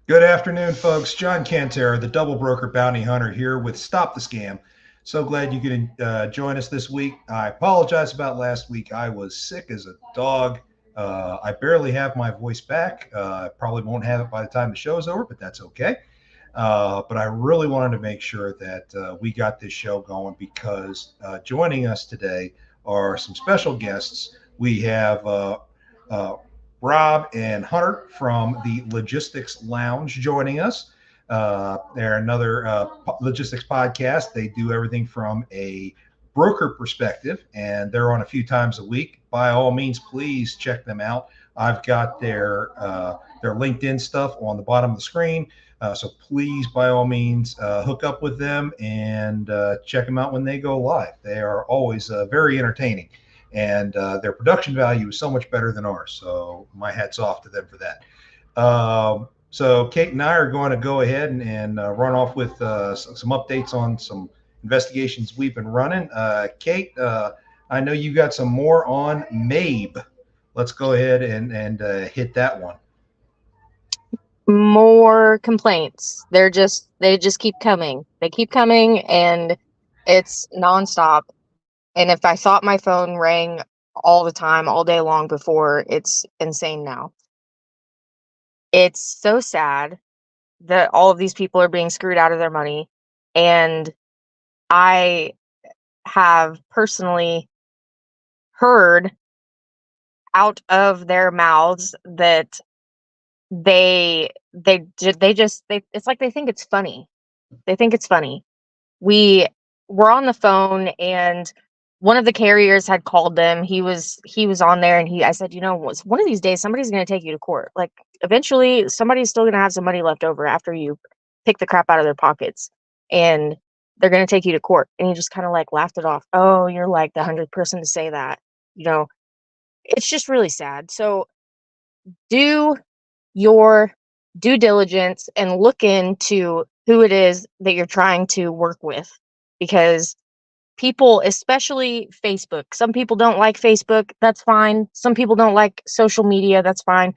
Good afternoon, folks. John Cantera, the double broker bounty hunter, here with Stop the Scam. So glad you could join us this week. I apologize about last week. I was sick as a dog. I barely have my voice back. I probably won't have it by the time the show is over, but that's okay. But I really wanted to make sure that we got this show going because joining us today are some special guests. We have uh, Rob and Hunter from the Logistics Lounge joining us. They're another logistics podcast. They do everything from a broker perspective, and they're on a few times a week. By all means, please check them out. I've got their LinkedIn stuff on the bottom of the screen. So please, by all means, hook up with them and check them out when they go live. They are always very entertaining, and their production value is so much better than ours. So my hat's off to them for that. So Kate and I are going to go ahead and run off with some updates on some investigations we've been running. Kate, I know you got some more on MABE. Let's go ahead and hit that one. More complaints. They just keep coming. They keep coming, and it's nonstop. And if I thought my phone rang all the time, all day long before, it's insane now. It's so sad that all of these people are being screwed out of their money. And I have personally heard out of their mouths that it's like they think it's funny. They think it's funny. We were on the phone, and one of the carriers had called them. He was on there, and I said, one of these days somebody's going to take you to court. Like, eventually somebody's still going to have some money left over after you pick the crap out of their pockets, and they're going to take you to court. And he just kind of like laughed it off. Oh, you're like the 100th person to say that. It's just really sad. So do your due diligence and look into who it is that you're trying to work with, because people, especially Facebook, some people don't like Facebook. That's fine. Some people don't like social media. That's fine.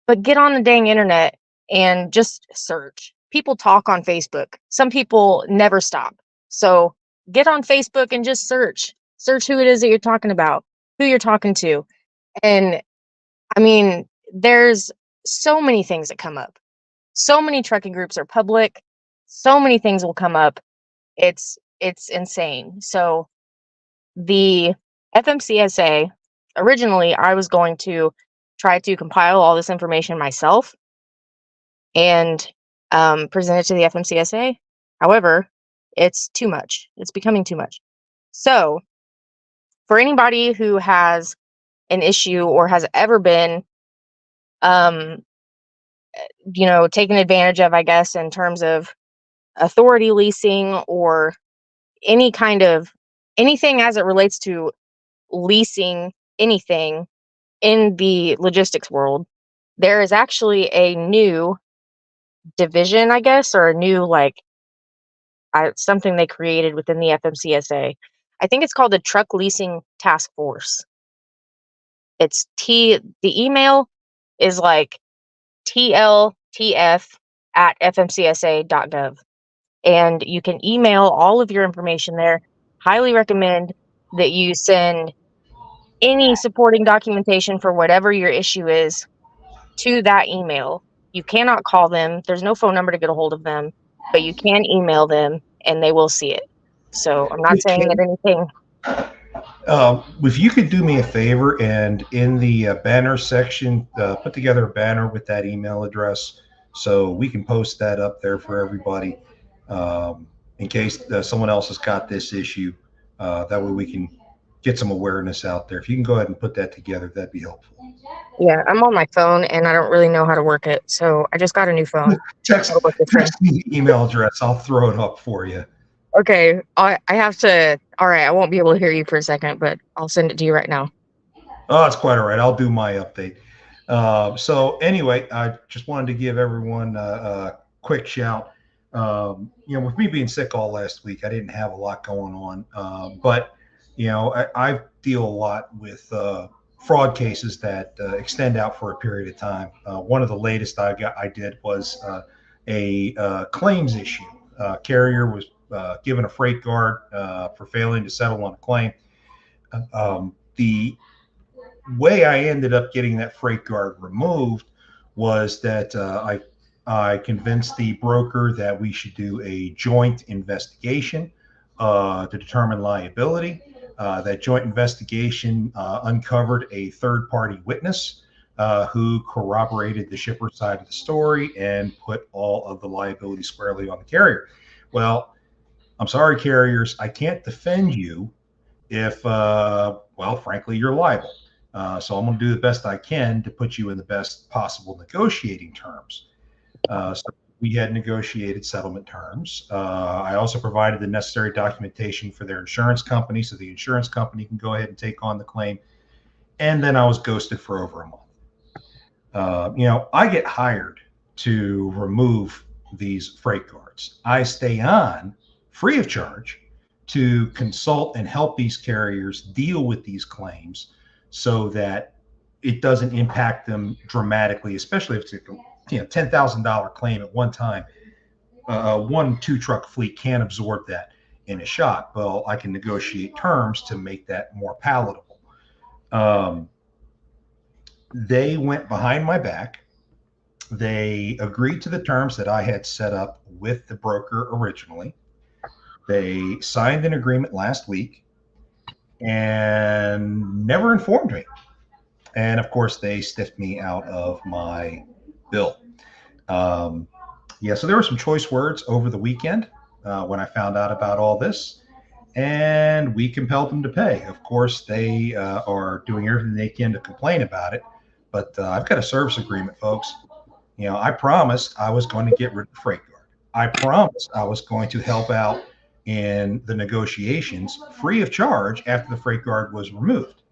But get on the dang internet and just search. People talk on Facebook. Some people never stop. So get on Facebook and just search. Search who it is that you're talking about, who you're talking to. And I mean, there's so many things that come up. So many trucking groups are public. So many things will come up. It's insane. So the FMCSA, originally I was going to try to compile all this information myself and present it to the FMCSA. However, it's too much. It's becoming too much. So for anybody who has an issue or has ever been um taken advantage of, I guess, in terms of authority leasing or any kind of anything as it relates to leasing anything in the logistics world, there is actually a new division, I guess, or a new something they created within the FMCSA. I think it's called the Truck Leasing Task Force. The email is like tltf@fmcsa.gov. And you can email all of your information there. Highly recommend that you send any supporting documentation for whatever your issue is to that email. You cannot call them. There's no phone number to get a hold of them, but you can email them and they will see it. So I'm not saying that anything. If you could do me a favor and in the banner section, put together a banner with that email address so we can post that up there for everybody in case someone else has got this issue. That way we can get some awareness out there. If you can go ahead and put that together, that'd be helpful. Yeah, I'm on my phone and I don't really know how to work it. So I just got a new phone. Text me the email address. I'll throw it up for you. Okay, I have to. All right, I won't be able to hear you for a second, but I'll send it to you right now. Oh, it's quite all right. I'll do my update. So anyway, I just wanted to give everyone a quick shout. With me being sick all last week, I didn't have a lot going on. But I deal a lot with fraud cases that extend out for a period of time. One of the latest I did was a claims issue. Carrier was given a freight guard for failing to settle on a claim. The way I ended up getting that freight guard removed was that I convinced the broker that we should do a joint investigation to determine liability. That joint investigation uncovered a third party witness who corroborated the shipper's side of the story and put all of the liability squarely on the carrier. Well, I'm sorry, carriers, I can't defend you if, well, frankly, you're liable. So I'm going to do the best I can to put you in the best possible negotiating terms. So we had negotiated settlement terms. I also provided the necessary documentation for their insurance company so the insurance company can go ahead and take on the claim. And then I was ghosted for over a month. I get hired to remove these freight guards. I stay on free of charge to consult and help these carriers deal with these claims so that it doesn't impact them dramatically, especially if it's a $10,000 claim at one time. 1-2 truck fleet can't absorb that in a shot. Well, I can negotiate terms to make that more palatable. They went behind my back. They agreed to the terms that I had set up with the broker originally. They signed an agreement last week and never informed me. And of course, they stiffed me out of my bill. So there were some choice words over the weekend when I found out about all this, and we compelled them to pay. Of course, they are doing everything they can to complain about it, but I've got a service agreement, folks. I promised I was going to get rid of the freight guard. I promised I was going to help out in the negotiations free of charge after the freight guard was removed.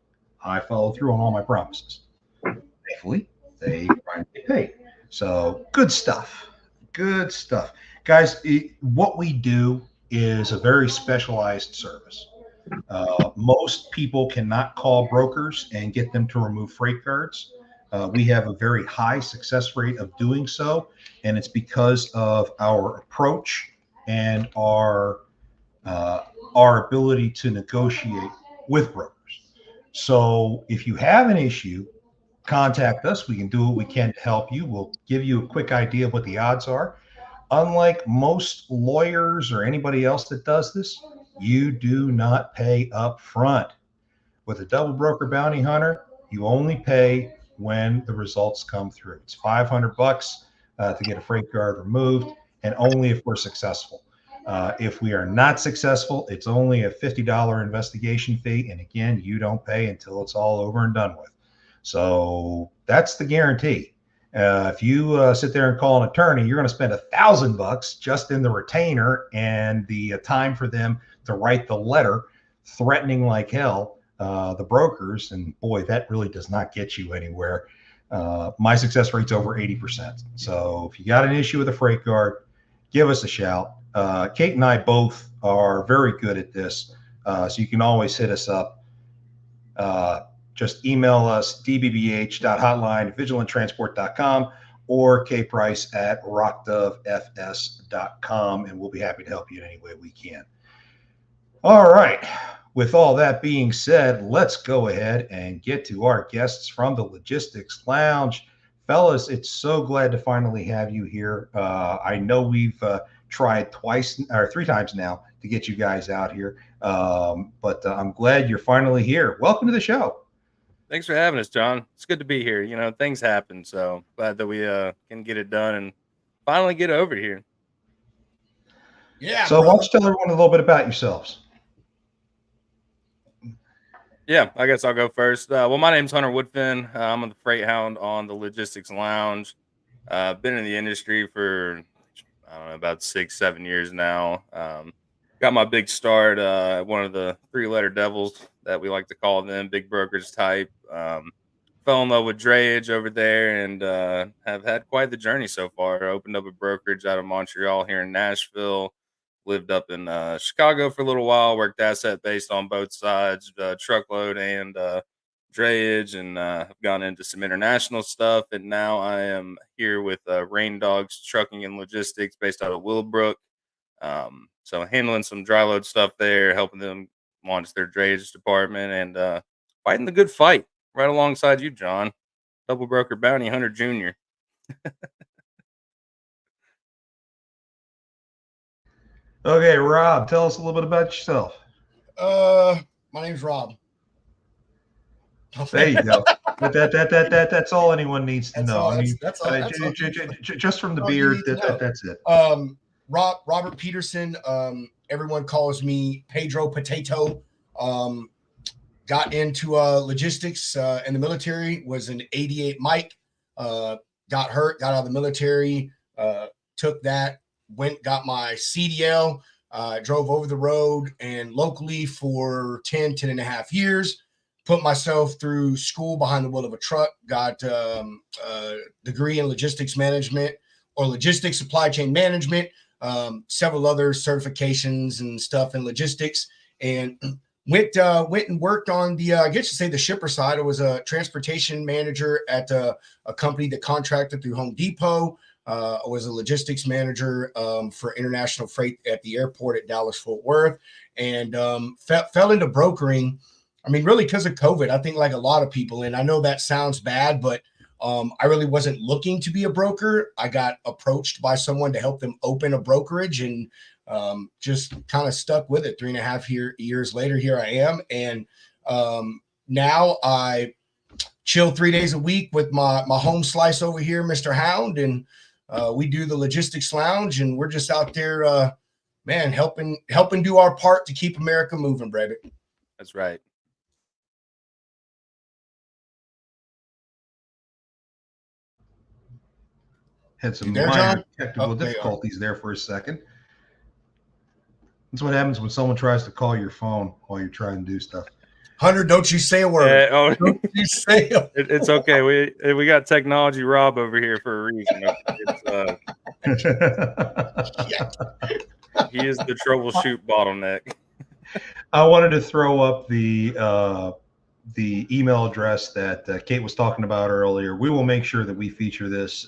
I followed through on all my promises. Thankfully, they finally paid. So good stuff. Good stuff. Guys, what we do is a very specialized service. Most people cannot call brokers and get them to remove freight guards. We have a very high success rate of doing so, and it's because of our approach and our ability to negotiate with brokers. So if you have an issue, contact us. We can do what we can to help you. We'll give you a quick idea of what the odds are. Unlike most lawyers or anybody else that does this, you do not pay up front. With a double broker bounty hunter, you only pay when the results come through. It's $500 to get a freight guard removed, and only if we're successful. If we are not successful, it's only a $50 investigation fee. And again, you don't pay until it's all over and done with. So that's the guarantee. If you sit there and call an attorney, you're going to spend $1,000 just in the retainer and the time for them to write the letter threatening like hell the brokers. And boy, that really does not get you anywhere. My success rate's over 80%. So if you got an issue with a freight guard, give us a shout. Kate and I both are very good at this. So you can always hit us up. Just email us, dbbh.hotline@vigilanttransport.com or kprice@rockdovefs.com, and we'll be happy to help you in any way we can. All right. With all that being said, let's go ahead and get to our guests from the Logistics Lounge. Fellas, it's so glad to finally have you here. I know we've tried twice or three times now to get you guys out here, but I'm glad you're finally here. Welcome to the show. Thanks for having us, John. It's good to be here. Things happen, so glad that we can get it done and finally get over here. Yeah. So why don't you tell everyone a little bit about yourselves? Yeah, I guess I'll go first. Well, my name's Hunter Woodfin. I'm the freight hound on the Logistics Lounge. Been in the industry for, I don't know, about 6-7 years now. Got my big start at one of the three-letter devils that we like to call them, big brokerage type. Fell in love with drayage over there and have had quite the journey so far. Opened up a brokerage out of Montreal here in Nashville. Lived up in Chicago for a little while. Worked asset based on both sides, truckload and drayage, and have gone into some international stuff. And now I am here with Rain Dogs Trucking and Logistics based out of Willowbrook. So handling some dry load stuff there, helping them launch their drayage department, and fighting the good fight right alongside you, John. Double broker bounty hunter junior. Okay, Rob, tell us a little bit about yourself. My name's Rob. There you go. That's all anyone needs to That's know. all- I mean, that's all- that's all. just from the all you beard, need to know. that's it. Robert Peterson. Everyone calls me Pedro Potato. Got into logistics in the military. Was an 88 Mike. Got hurt. Got out of the military. Took that. Got my CDL. Drove over the road and locally for 10 and a half years. Put myself through school behind the wheel of a truck. Got a degree in logistics management or logistics supply chain management. Several other certifications and stuff in logistics, and went and worked on the I guess you say the shipper side. I was a transportation manager at a company that contracted through Home Depot. I was a logistics manager for international freight at the airport at Dallas Fort Worth, and fell into brokering. I mean, really because of COVID. I think like a lot of people, and I know that sounds bad, but I really wasn't looking to be a broker. I got approached by someone to help them open a brokerage, and just kind of stuck with it. 3.5 years later, here I am. And now I chill 3 days a week with my home slice over here, Mr. Hound. And we do the logistics lounge, and we're just out there, man, helping do our part to keep America moving, Brevik. That's right. Had some there, minor John? technical There you are. difficulties there for a second. That's what happens when someone tries to call your phone while you're trying to do stuff. Hunter, don't you say a word. Oh, Don't you say a word. it's okay. We got technology Rob over here for a reason. He is the troubleshoot bottleneck. I wanted to throw up the email address that Kate was talking about earlier. We will make sure that we feature this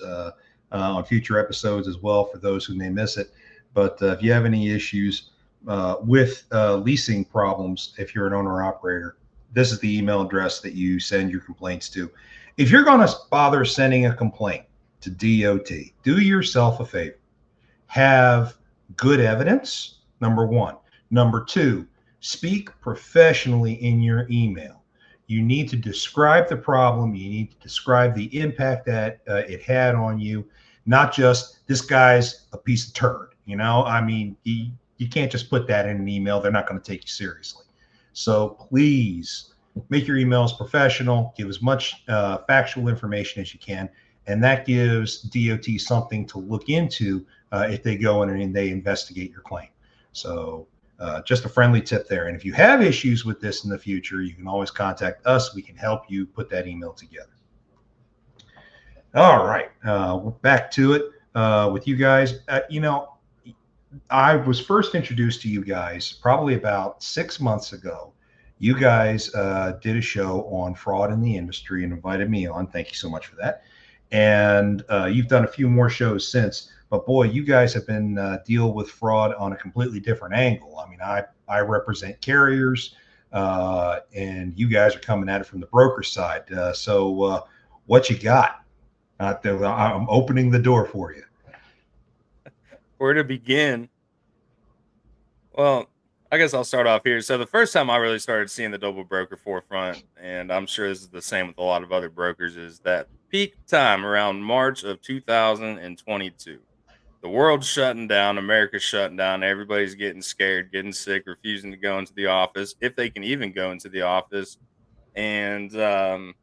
on future episodes as well for those who may miss it. But if you have any issues with leasing problems, if you're an owner operator, this is the email address that you send your complaints to. If you're going to bother sending a complaint to DOT, do yourself a favor. Have good evidence, number one. Number two, speak professionally in your email. You need to describe the problem. You need to describe the impact that it had on you, not just this guy's a piece of turd. You know, I mean, you can't just put that in an email. They're not going to take you seriously. So please make your emails professional. Give as much factual information as you can, and that gives DOT something to look into if they go in and they investigate your claim. So just a friendly tip there. And if you have issues with this in the future, you can always contact us. We can help you put that email together. All right, back to it with you guys. You know, I was first introduced to you guys probably about 6 months ago. You guys did a show on fraud in the industry and invited me on. Thank you so much for that. And you've done a few more shows since. But boy, you guys have been deal with fraud on a completely different angle. I mean, I represent carriers, and you guys are coming at it from the broker side. So what you got? I'm opening the door for you. Where to begin? Well, I guess I'll start off here. So the first time I really started seeing the double broker forefront, and I'm sure this is the same with a lot of other brokers, is that peak time around March of 2022. The world's shutting down, America's shutting down, everybody's getting scared, getting sick, refusing to go into the office, if they can even go into the office. And the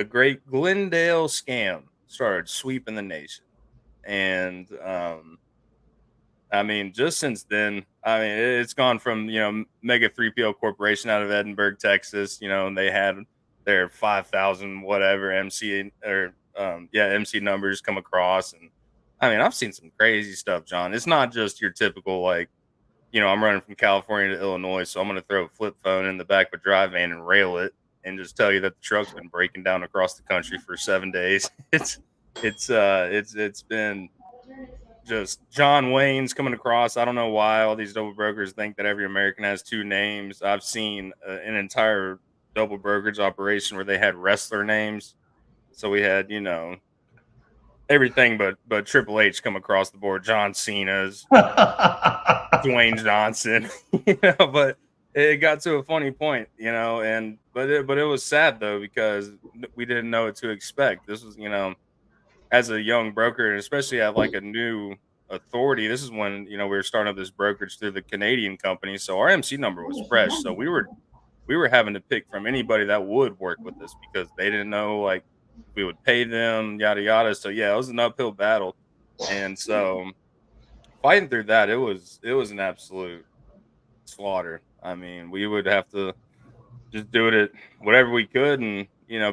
great Glendale scam started sweeping the nation. And I mean, just since then, I mean, it's gone from, mega 3PL corporation out of Edinburgh, Texas, and they had their 5,000 whatever MC MC numbers come across. And I mean, I've seen some crazy stuff, John. It's not just your typical, like, I'm running from California to Illinois, so I'm going to throw a flip phone in the back of a dry van and rail it. and just tell you that the truck's been breaking down across the country for 7 days. It's been just John Wayne's coming across. I don't know why all these double brokers think that every American has two names. I've seen an entire double brokerage operation where they had wrestler names. So we had, everything but Triple H come across the board. John Cena's, Dwayne Johnson, but it got to a funny point, and but it was sad though, because we didn't know what to expect. This was, as a young broker, and especially at like a new authority, this is when, we were starting up this brokerage through the Canadian company. So our MC number was fresh. So we were having to pick from anybody that would work with us, because they didn't know like we would pay them, yada yada. So yeah, it was an uphill battle. And so fighting through that, it was an absolute slaughter. I mean, we would have to just do it at whatever we could. And,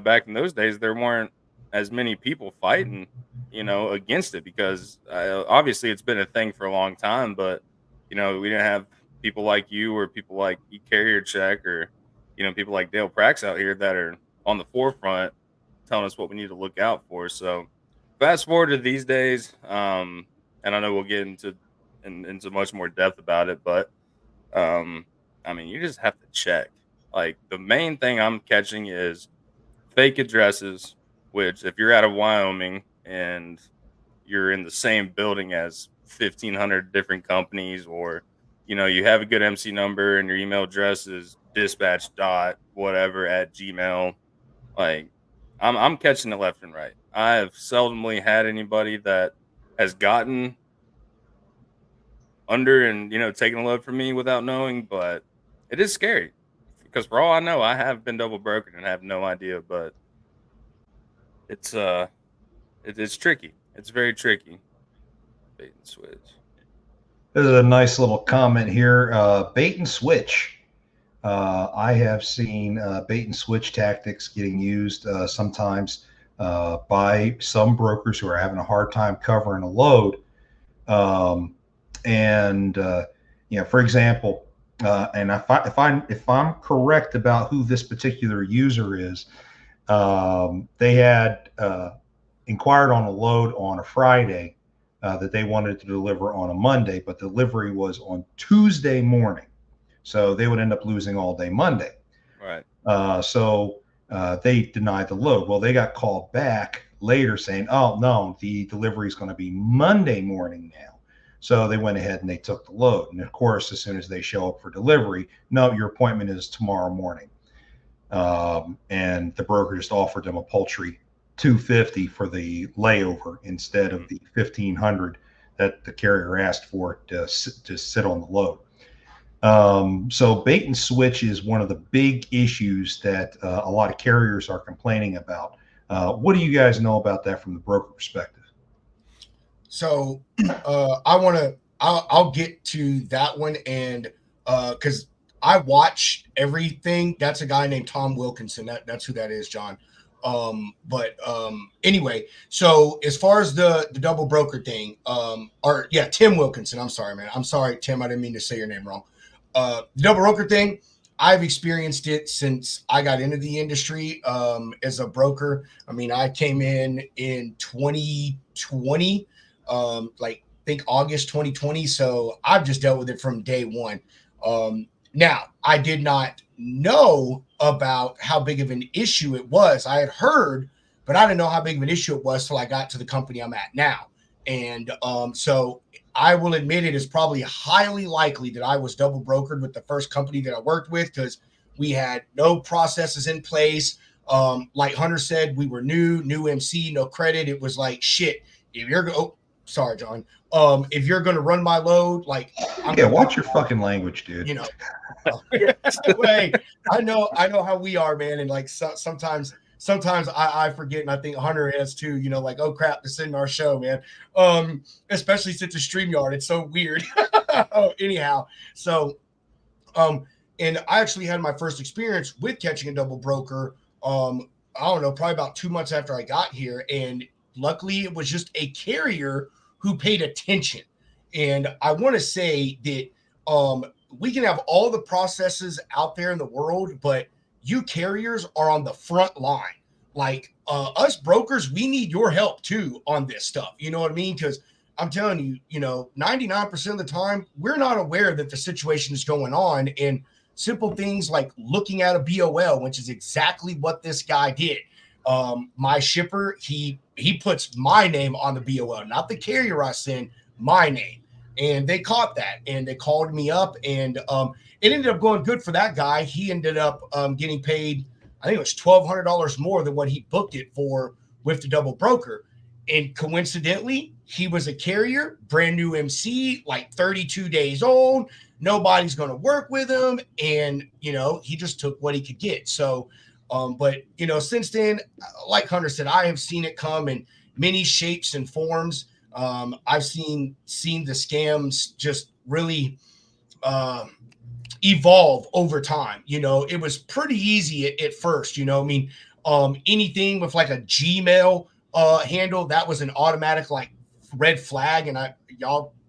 back in those days, there weren't as many people fighting, against it, because obviously it's been a thing for a long time, but, we didn't have people like you or people like Carrier Check or, people like Dale Prax out here that are on the forefront telling us what we need to look out for. So fast forward to these days, and I know we'll get into much more depth about it, but I mean, you just have to check. Like, the main thing I'm catching is fake addresses, which if you're out of Wyoming and you're in the same building as 1,500 different companies, or, you have a good MC number and your email address is dispatch dot whatever at Gmail, like, I'm catching it left and right. I have seldomly had anybody that has gotten under and, taking a load from me without knowing, but it is scary, because for all I know, I have been double brokered and have no idea, but it's tricky. It's very tricky. Bait and switch. This is a nice little comment here. Bait and switch. I have seen bait and switch tactics getting used sometimes by some brokers who are having a hard time covering a load. For example, and if I'm correct about who this particular user is, they had inquired on a load on a Friday that they wanted to deliver on a Monday, but delivery was on Tuesday morning. So they would end up losing all day Monday. Right. So they denied the load. Well, they got called back later saying, oh, no, the delivery is going to be Monday morning now. So they went ahead and they took the load. And of course, as soon as they show up for delivery, no, your appointment is tomorrow morning. And the broker just offered them a paltry $250 for the layover instead of the $1,500 that the carrier asked for to sit on the load. So bait and switch is one of the big issues that a lot of carriers are complaining about. What do you guys know about that from the broker perspective? So I'll get to that one, and because I watch everything. That's a guy named Tom Wilkinson. That's who that is, John. Anyway, so as far as the double broker thing, Tim Wilkinson. I'm sorry, man. I'm sorry, Tim. I didn't mean to say your name wrong. The double broker thing, I've experienced it since I got into the industry as a broker. I mean, I came in 2020, I think August 2020. So I've just dealt with it from day one. Now, I did not know about how big of an issue it was. I had heard, but I didn't know how big of an issue it was till I got to the company I'm at now. And so I will admit it is probably highly likely that I was double brokered with the first company that I worked with, because we had no processes in place. Like Hunter said, we were new MC, no credit. It was like, shit, if you're sorry, John. If you're going to run my load, like, watch your fucking language, dude. Hey, I know how we are, man. And like, sometimes I forget, and I think Hunter has too, like, oh crap, this isn't our show, man. Especially since it's StreamYard. It's so weird. Anyhow. So, and I actually had my first experience with catching a double broker. I don't know, probably about 2 months after I got here. And luckily it was just a carrier who paid attention. And I want to say that we can have all the processes out there in the world, but you carriers are on the front line. Like us brokers, we need your help too on this stuff. You know what I mean? Because I'm telling you, 99% of the time, we're not aware that the situation is going on. And simple things like looking at a BOL, which is exactly what this guy did. My shipper, he puts my name on the BOL, not the carrier I send, my name. And they caught that, and they called me up, and it ended up going good for that guy. He ended up getting paid, I think it was $1,200 more than what he booked it for with the double broker. And coincidentally, he was a carrier, brand new MC, like 32 days old. Nobody's going to work with him. And, he just took what he could get. So, but, since then, like Hunter said, I have seen it come in many shapes and forms. I've seen the scams just really evolve over time. It was pretty easy at first, anything with like a Gmail handle, that was an automatic like red flag. And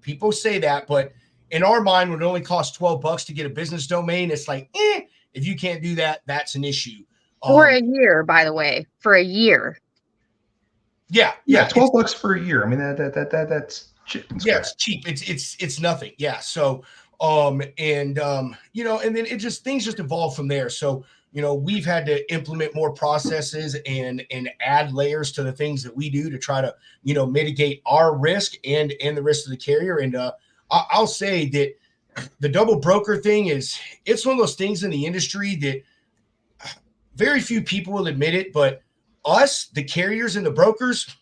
people say that, but in our mind, when it only costs $12 to get a business domain, it's like, if you can't do that, that's an issue. For a year, by the way, for a year. Yeah, $12 for a year. I mean, that's cheap. Yeah, it's cheap. It's nothing. Yeah. So, and then things just evolve from there. So, we've had to implement more processes and add layers to the things that we do to try to, mitigate our risk and the risk of the carrier. And I'll say that the double broker thing it's one of those things in the industry that very few people will admit it, but us, the carriers and the brokers,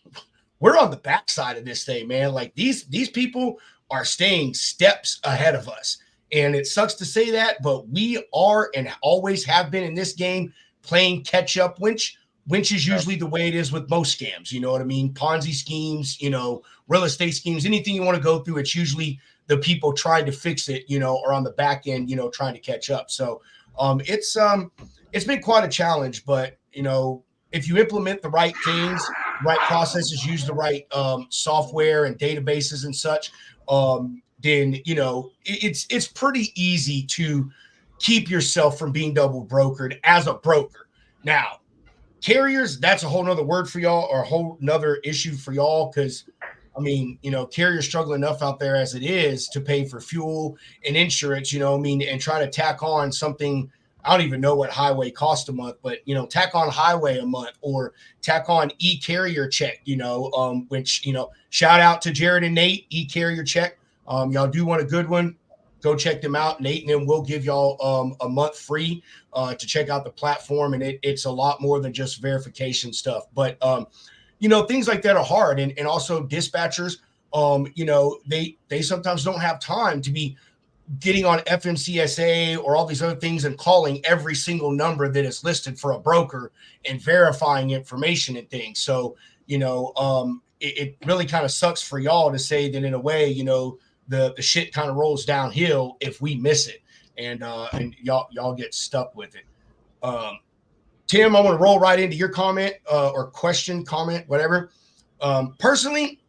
we're on the backside of this thing, man. Like these people are staying steps ahead of us. And it sucks to say that, but we are and always have been in this game playing catch up, which is usually the way it is with most scams. You know what I mean? Ponzi schemes, real estate schemes, anything you want to go through, it's usually the people trying to fix it, or on the back end, trying to catch up. So it's been quite a challenge, but if you implement the right things, right processes, use the right software and databases and such, then it's pretty easy to keep yourself from being double brokered as a broker. Now, carriers, that's a whole nother word for y'all, or a whole nother issue for y'all, because carriers struggle enough out there as it is to pay for fuel and insurance, and try to tack on something. I don't even know what highway costs a month, but tack on highway a month, or tack on e-carrier check, which, shout out to Jared and Nate, e-carrier check. Y'all do want a good one, go check them out. Nate and them will give y'all a month free to check out the platform. And it's a lot more than just verification stuff. But, things like that are hard. And also dispatchers, they sometimes don't have time to be getting on FMCSA or all these other things and calling every single number that is listed for a broker and verifying information and things. So, it really kind of sucks for y'all to say that in a way, the shit kind of rolls downhill if we miss it, and y'all get stuck with it. Tim, I want to roll right into your comment or question, comment, whatever. Personally,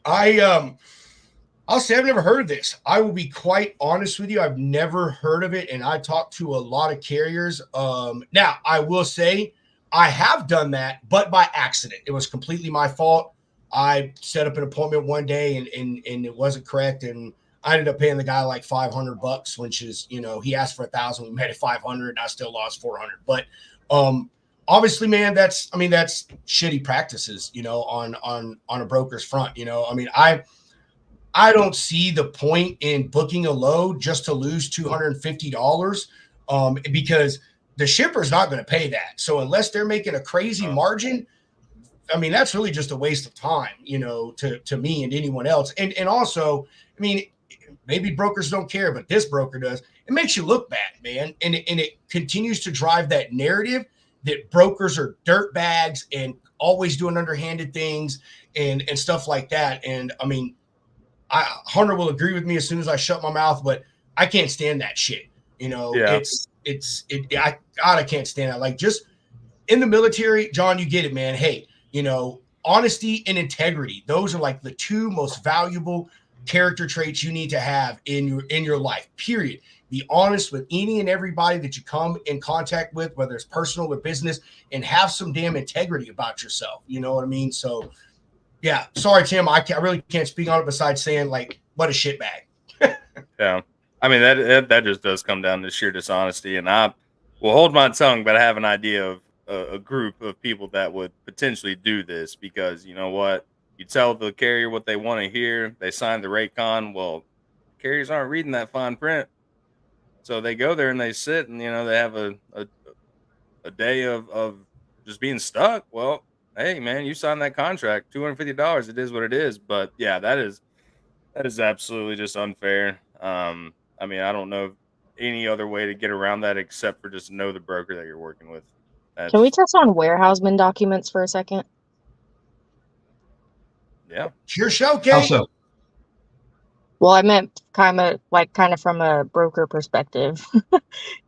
I'll say I've never heard of this. I will be quite honest with you. I've never heard of it, and I talked to a lot of carriers. Now, I will say I have done that, but by accident. It was completely my fault. I set up an appointment one day, and it wasn't correct, and I ended up paying the guy like $500, which is, he asked for 1,000. We made it 500, and I still lost 400. But obviously, man, that's shitty practices, on a broker's front. I don't see the point in booking a load just to lose $250 because the shipper's not going to pay that. So unless they're making a crazy margin, that's really just a waste of time, to me and anyone else. And also, maybe brokers don't care, but this broker does. It makes you look bad, man. And it continues to drive that narrative that brokers are dirt bags and always doing underhanded things and stuff like that. And Hunter will agree with me as soon as I shut my mouth, but I can't stand that shit. I can't stand that. Like, just in the military, John, you get it, man. Hey, honesty and integrity. Those are like the two most valuable character traits you need to have in your life, period. Be honest with any and everybody that you come in contact with, whether it's personal or business, and have some damn integrity about yourself. You know what I mean? So, yeah. Sorry, Tim. I really can't speak on it besides saying, like, what a shitbag. Yeah. I mean, that just does come down to sheer dishonesty. And I will hold my tongue, but I have an idea of a group of people that would potentially do this because you know what? You tell the carrier what they want to hear, they sign the rate con. Well, carriers aren't reading that fine print. So they go there and they sit and, they have a day of just being stuck. Well, hey, man, you signed that contract, $250. It is what it is. But yeah, that is absolutely just unfair. I mean, I don't know any other way to get around that except for just know the broker that you're working with. Can we That's touch on warehouseman documents for a second? yeah. It's your show, Kate. Also, Well, I meant kind of from a broker perspective,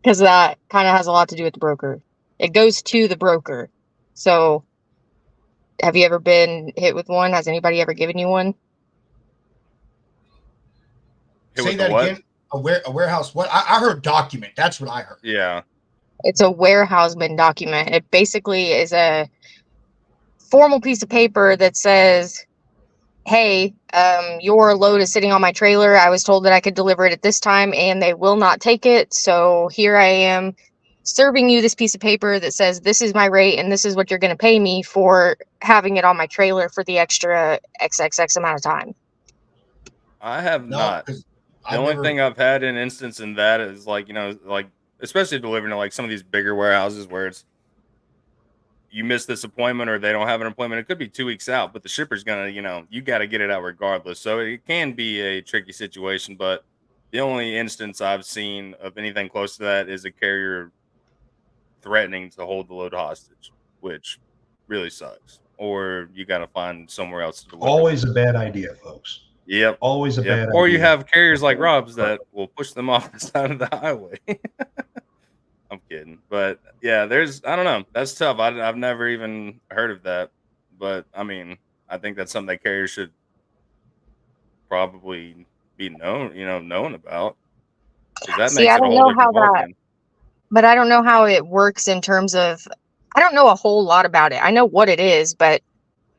because that kind of has a lot to do with the broker. It goes to the broker. So, have you ever been hit with one? Has anybody ever given you one? Hit Say with the that what? again. A warehouse. What? I heard document. That's what I heard. Yeah. It's a warehouseman document. It basically is a formal piece of paper that says, hey, your load is sitting on my trailer. I was told that I could deliver it at this time and they will not take it. So here I am serving you this piece of paper that says this is my rate and this is what you're going to pay me for having it on my trailer for the extra XXX amount of time. I have No, not. because The only thing I've had an instance in that is like, like especially delivering to like some of these bigger warehouses where it's you miss this appointment or they don't have an appointment. It could be 2 weeks out, but the shipper's gonna, you got to get it out regardless. So it can be a tricky situation. But the only instance I've seen of anything close to that is a carrier threatening to hold the load hostage, which really sucks. Or you got to find somewhere else to deliver. always a bad idea, folks. Yep. Always a bad idea. Or you have carriers like Rob's that will push them off the side of the highway. I'm kidding, but yeah, I don't know. That's tough. I've never even heard of that, but I mean, I think that's something that carriers should probably be known about. Because that See, makes I it a don't whole know different how that, ballgame. but I don't know how it works in terms of, I don't know a whole lot about it. I know what it is, but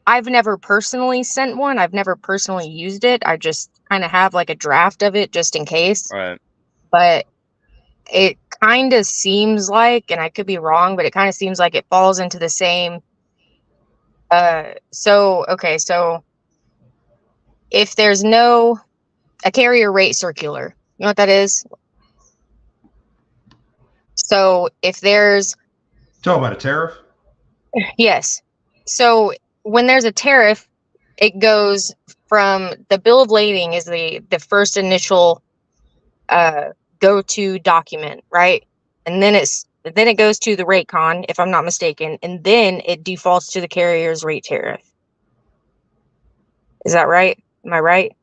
I've never personally sent one. I've never personally used it. I just kind of have like a draft of it just in case. Right. But it kind of seems like, and I could be wrong, but it kind of seems like it falls into the same. So if there's a carrier rate circular, you know what that is? So if there's, Talk about a tariff. yes. So when there's a tariff, it goes from the bill of lading is the first initial go-to document, right? And then it goes to the rate con, if I'm not mistaken, and then it defaults to the carrier's rate tariff. Is that right? Am I right?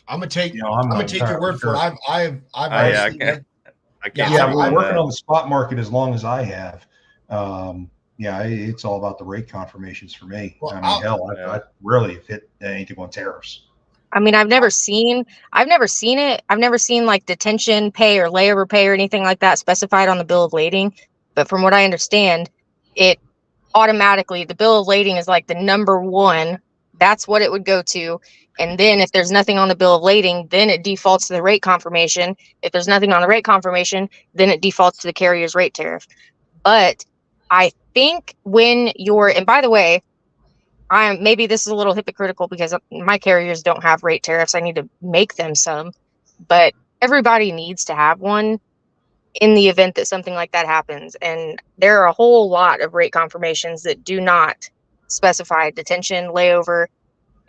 I'm gonna take. I'm I'm not gonna take your entirely word for it. sure. I've Yeah, honestly read- I can't. Yeah, Yeah, speak we're on working that. on the spot market as long as I have. Yeah, it's all about the rate confirmations for me. Well, I mean, hell, Yeah. I rarely have hit anything on tariffs. I mean, I've never seen it. I've never seen like detention pay or layover pay or anything like that specified on the bill of lading. But from what I understand, it automatically, the bill of lading is like the number one. That's what it would go to. And then if there's nothing on the bill of lading, then it defaults to the rate confirmation. If there's nothing on the rate confirmation, then it defaults to the carrier's rate tariff. But I think and by the way, maybe this is a little hypocritical because my carriers don't have rate tariffs. I need to make them some, but everybody needs to have one in the event that something like that happens. And there are a whole lot of rate confirmations that do not specify detention, layover,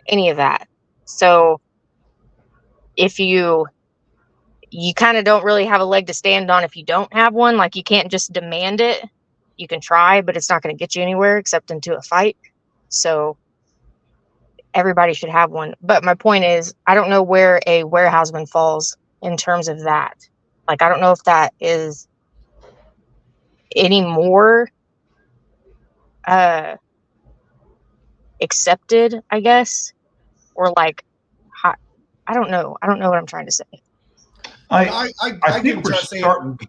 any of that. So if you kind of don't really have a leg to stand on if you don't have one, like you can't just demand it. You can try, but it's not going to get you anywhere except into a fight. So everybody should have one. But my point is, I don't know where a warehouseman falls in terms of that. Like, I don't know if that is any more accepted, I guess, or like I don't know. I don't know what I'm trying to say. I get think what we're y'all saying. starting.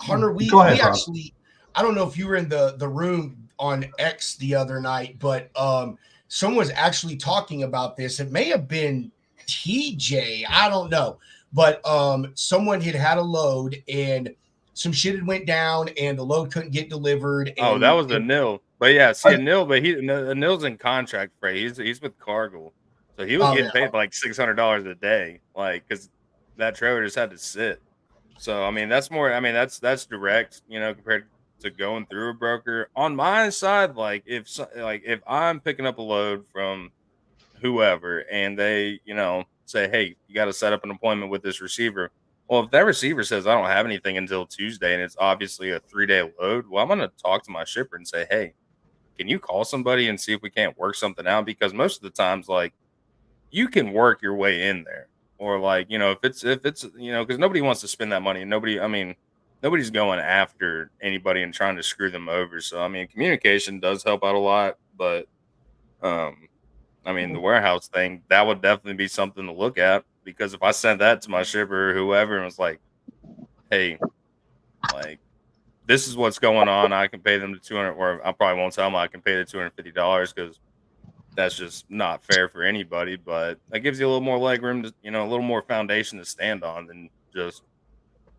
Hunter, we Rob. actually, I don't know if you were in the room on X the other night, but someone was actually talking about this. It may have been TJ, I don't know, but someone had a load and some shit had went down and the load couldn't get delivered. And that was the nil. But yeah, see a nil, but Nil's in contract freight. He's with Cargill, so he was getting paid like $600 a day, like because that trailer just had to sit. So I mean, that's more. I mean, that's direct, compared to going through a broker. On my side, like if I'm picking up a load from whoever and they, say, hey, you got to set up an appointment with this receiver. Well, if that receiver says I don't have anything until Tuesday and it's obviously a 3-day load, well, I'm going to talk to my shipper and say, hey, can you call somebody and see if we can't work something out? Because most of the times, like, you can work your way in there. Or like, if it's, because nobody wants to spend that money. Nobody's going after anybody and trying to screw them over. So, I mean, communication does help out a lot, but, the warehouse thing, that would definitely be something to look at, because if I sent that to my shipper or whoever and was like, hey, like, this is what's going on, I can pay them the 200, or I probably won't tell them I can pay the $250 because that's just not fair for anybody, but that gives you a little more leg room to, a little more foundation to stand on than just,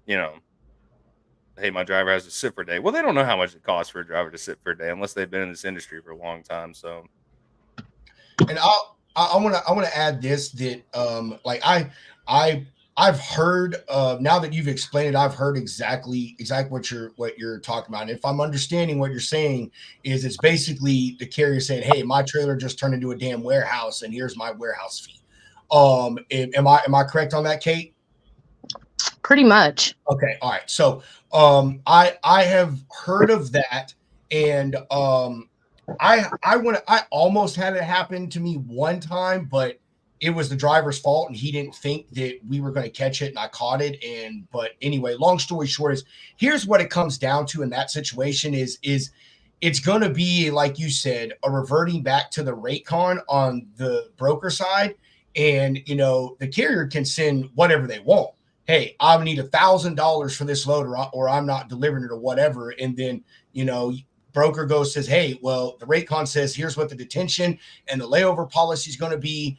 hey, my driver has to sit for a day. Well, they don't know how much it costs for a driver to sit for a day unless they've been in this industry for a long time. So, and I want to add this, that I've heard, now that you've explained it, I've heard exactly what you're talking about. And if I'm understanding what you're saying, is it's basically the carrier saying, hey, my trailer just turned into a damn warehouse and here's my warehouse fee. Am I correct on that, Kate? Pretty much. Okay. All right. So I have heard of that, and I almost had it happen to me one time, but it was the driver's fault and he didn't think that we were going to catch it, and I caught it. But anyway, long story short is, here's what it comes down to in that situation is it's going to be, like you said, a reverting back to the rate con on the broker side. And, the carrier can send whatever they want. Hey, I need $1,000 for this load, or I'm not delivering it, or whatever. And then, broker says, hey, well, the rate con says, here's what the detention and the layover policy is going to be,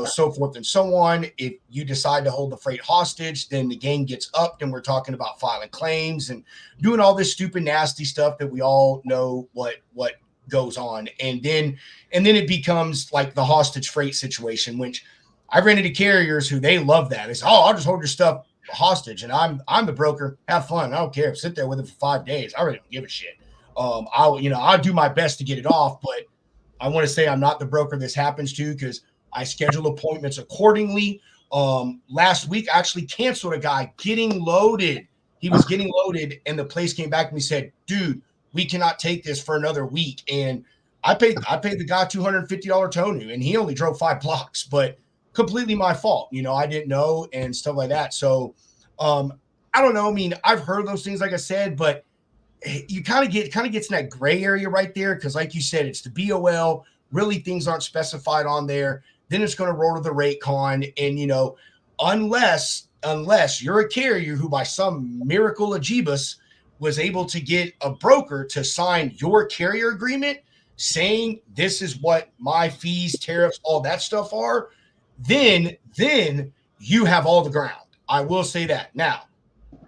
so forth and so on. If you decide to hold the freight hostage, then the game gets upped, and we're talking about filing claims and doing all this stupid, nasty stuff that we all know what goes on. And then it becomes like the hostage freight situation, which I've ran into carriers who they love that. It's, oh, I'll just hold your stuff hostage, and I'm the broker. Have fun. I don't care. Sit there with it for 5 days. I really don't give a shit. I'll do my best to get it off, but I want to say I'm not the broker this happens to, because I schedule appointments accordingly. Last week, I actually canceled a guy getting loaded. He was getting loaded, and the place came back and we said, dude, we cannot take this for another week. And I paid the guy $250 tow new, and he only drove 5 blocks, but completely my fault. I didn't know, and stuff like that. So I don't know. I mean, I've heard those things, like I said, but you kind of gets in that gray area right there, because like you said, it's the BOL. Really, things aren't specified on there. Then it's going to roll to the rate con, and unless you're a carrier who by some miracle of Jeebus was able to get a broker to sign your carrier agreement saying this is what my fees, tariffs, all that stuff are, then you have all the ground. I will say that. Now,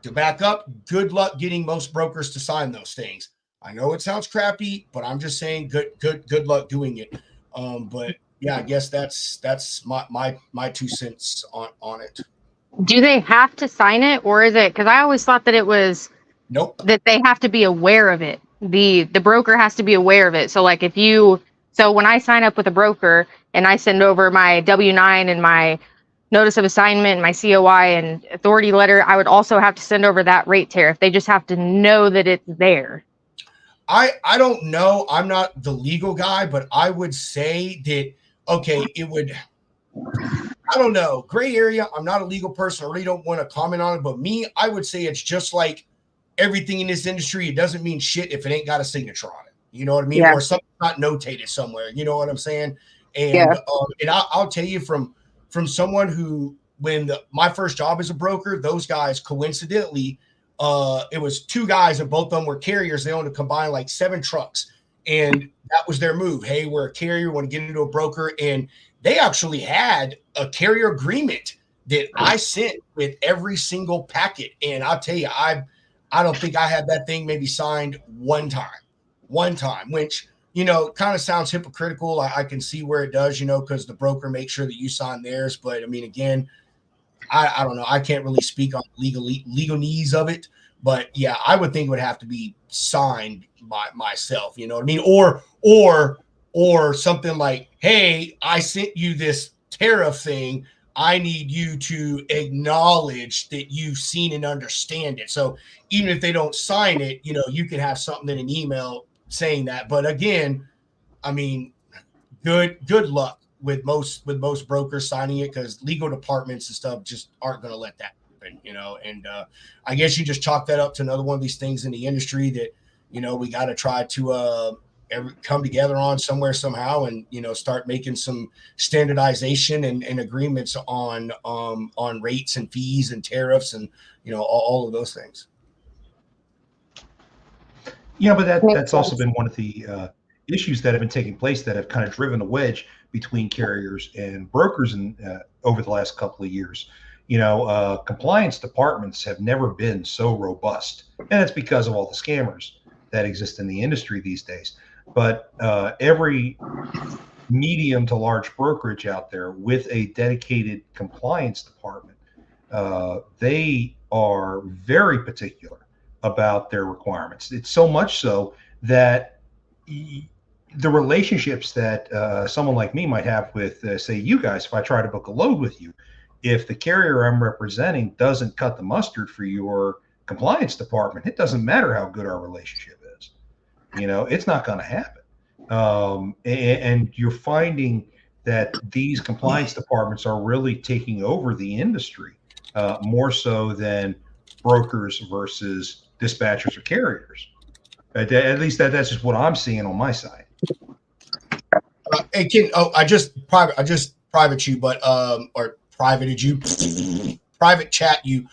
to back up, good luck getting most brokers to sign those things. I know it sounds crappy, but I'm just saying good luck doing it. But yeah, I guess that's my 2 cents on it. Do they have to sign it, or is it, because I always thought that it was that they have to be aware of it. The broker has to be aware of it. So like so when I sign up with a broker and I send over my W-9 and my notice of assignment and my COI and authority letter, I would also have to send over that rate tariff. They just have to know that it's there. I don't know. I'm not the legal guy, but I would say that, okay, it would, I don't know, gray area. I'm not a legal person. I really don't want to comment on it, but I would say it's just like everything in this industry. It doesn't mean shit if it ain't got a signature on it. You know what I mean? Yeah. Or something not notated somewhere. You know what I'm saying? And, and I'll tell you from from someone who, when my first job as a broker, those guys coincidentally, it was two guys and both of them were carriers. They owned a combined like 7 trucks. And that was their move. Hey, we're a carrier, want to get into a broker. And they actually had a carrier agreement that I sent with every single packet. And I'll tell you, I don't think I had that thing maybe signed one time, which, you know, kind of sounds hypocritical. I can see where it does, you know, because the broker makes sure that you sign theirs. But I mean, again, I don't know. I can't really speak on legalese of it. But yeah, I would think it would have to be signed by myself, you know what I mean? Or something like, hey, I sent you this tariff thing. I need you to acknowledge that you've seen and understand it. So even if they don't sign it, you know, you can have something in an email saying that. But again, I mean, good luck with most brokers signing it, because legal departments and stuff just aren't going to let that happen, you know. And I guess you just chalk that up to another one of these things in the industry that, you know, we got to try to come together on somewhere somehow, and, you know, start making some standardization and agreements on rates and fees and tariffs and, you know, all of those things. Yeah, but that's also been one of the issues that have been taking place that have kind of driven a wedge between carriers and brokers over the last couple of years. You know, compliance departments have never been so robust, and it's because of all the scammers that exist in the industry these days. But every medium to large brokerage out there with a dedicated compliance department, they are very particular about their requirements. It's so much so that the relationships that someone like me might have with, say, you guys, if I try to book a load with you, if the carrier I'm representing doesn't cut the mustard for your compliance department, it doesn't matter how good our relationship is. You know, it's not going to happen. And you're finding that these compliance departments are really taking over the industry more so than brokers versus dispatchers or carriers. At least that's just what I'm seeing on my side. Hey, Ken, I just private you, but or privated you, private chat you.